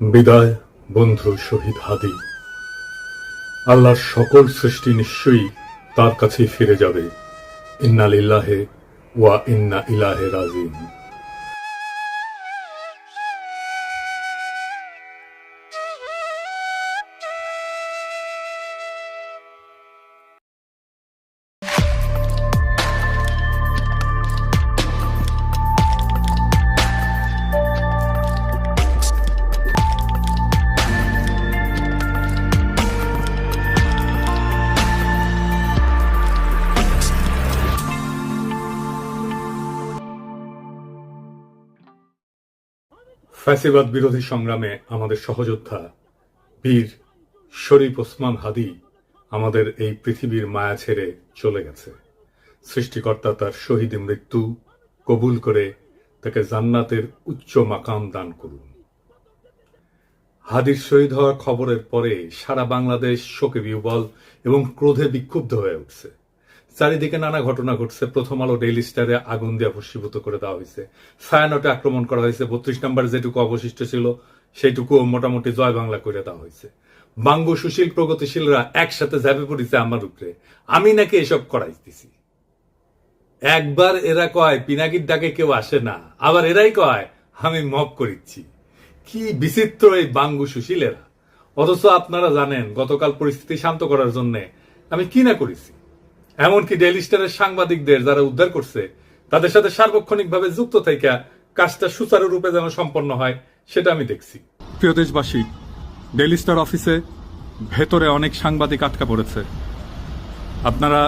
বিদায় বন্ধু শহীদ হাদি। আল্লাহর সকল সৃষ্টি নিশ্চয়ই তার কাছেই ফিরে যাবে। ইন্না লিল্লাহি ওয়া ইন্না ইলাইহি রাজিউন। ফ্যাসিবাদ বিরোধী সংগ্রামে আমাদের সহযোদ্ধা বীর শরীফ ওসমান হাদি আমাদের এই পৃথিবীর মায়া ছেড়ে চলে গেছে। সৃষ্টিকর্তা তার শহীদী মৃত্যু কবুল করে তাকে জান্নাতের উচ্চ মাকাম দান করুন। হাদির শহীদ হওয়ার খবরের পরে সারা বাংলাদেশ শোকে বিহ্বল এবং ক্রোধে বিক্ষুব্ধ হয়ে উঠছে। চারিদিকে নানা ঘটনা ঘটছে। প্রথম আলো ডেইলি স্টারে আগুন দিয়ে ভস্মীভূত করে দেওয়া হয়েছে। ছায়ানটে আক্রমণ করা হয়েছে। 32 নম্বর যেটুকু অবশিষ্ট ছিল সেইটুকু মোটামুটি জয় বাংলা করে দেওয়া হয়েছে। বাঙ্গু সুশীল প্রগতিশীলরা একসাথে ঝাঁপে পড়েছে আমার উপরে, আমি নাকি এসব করাইতেছি। একবার এরা কয় পিনাকির ডাকে কেউ আসে না, আবার এরাই কয় আমি মব করিচ্ছি। কি বিচিত্র এই বাঙ্গু সুশীলেরা। অথচ আপনারা জানেন গতকাল পরিস্থিতি শান্ত করার জন্য আমি কি না করেছি। এমনকি ডেইলি স্টারের সাংবাদিকদের যারা উদ্ধার করছে তাদের সাথে সার্বক্ষণিকভাবে যুক্ত থেকে কাজটা সুচারুরূপে যেন সম্পন্ন হয় সেটা আমি দেখছি। প্রিয় দেশবাসী, ডেইলি স্টার অফিসে ভেতরে অনেক সাংবাদিক আটকা পড়েছে। আপনারা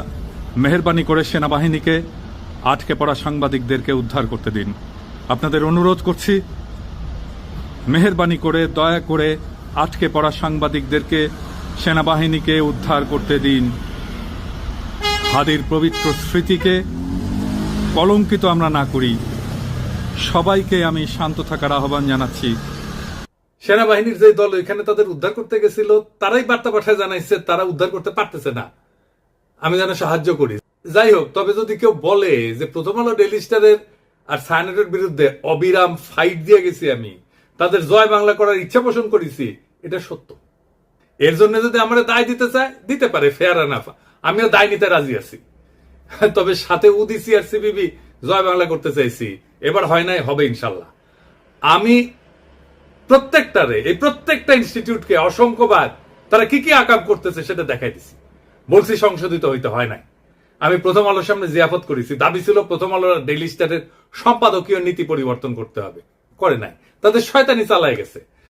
মেহেরবানি করে সেনাবাহিনীকে আটকে পড়া সাংবাদিকদেরকে উদ্ধার করতে দিন। আপনাদের অনুরোধ করছি, মেহেরবানি করে দয়া করে আটকে পড়া সাংবাদিকদেরকে সেনাবাহিনীকে উদ্ধার করতে দিন। হাদির পবিত্র স্মৃতিকে কলঙ্কিত আমরা না করি। সবাইকে আমি শান্ত থাকার আহ্বান জানাচ্ছি। সেনাবাহিনীর যে দল এখানে তাদের উদ্ধার করতে গেছিল তারাই বার্তা পাঠায় জানাইছে তারা উদ্ধার করতে পারতেছে না, আমি যেন সাহায্য করি। যাই হোক, তবে যদি কেউ বলে যে প্রথম আলো ডেইলি স্টারের আর ছায়ানটের বিরুদ্ধে অবিরাম ফাইট দিয়ে গেছি, আমি তাদের জয় বাংলা করার ইচ্ছা পোষণ করেছি, এটা সত্য। এর জন্য যদি আমরা দায় দিতে চাই দিতে পারে, ফেয়ার এনাফ, আমিও দায় নিতে রাজি আছি। তবে সাথে উদিসি আর সিবিবি জয় বাংলা করতে চাইছি, এবার হয় নাই, হবে ইনশাল্লাহ। আমি প্রত্যেকটা ইনস্টিটিউটকে অসংখ্যবার তারা কি কি আকাম করতেছে সেটা দেখাই দিছি। বলছি সংশোধিত হইতে হয় নাই। আমি প্রথম আলোর সামনে জিয়াফত করেছি, দাবি ছিল প্রথম আলোর ডেইলি স্টারের সম্পাদকীয় নীতি পরিবর্তন করতে হবে, করে নাই। তাদের শয়তানি চালায় গেছে।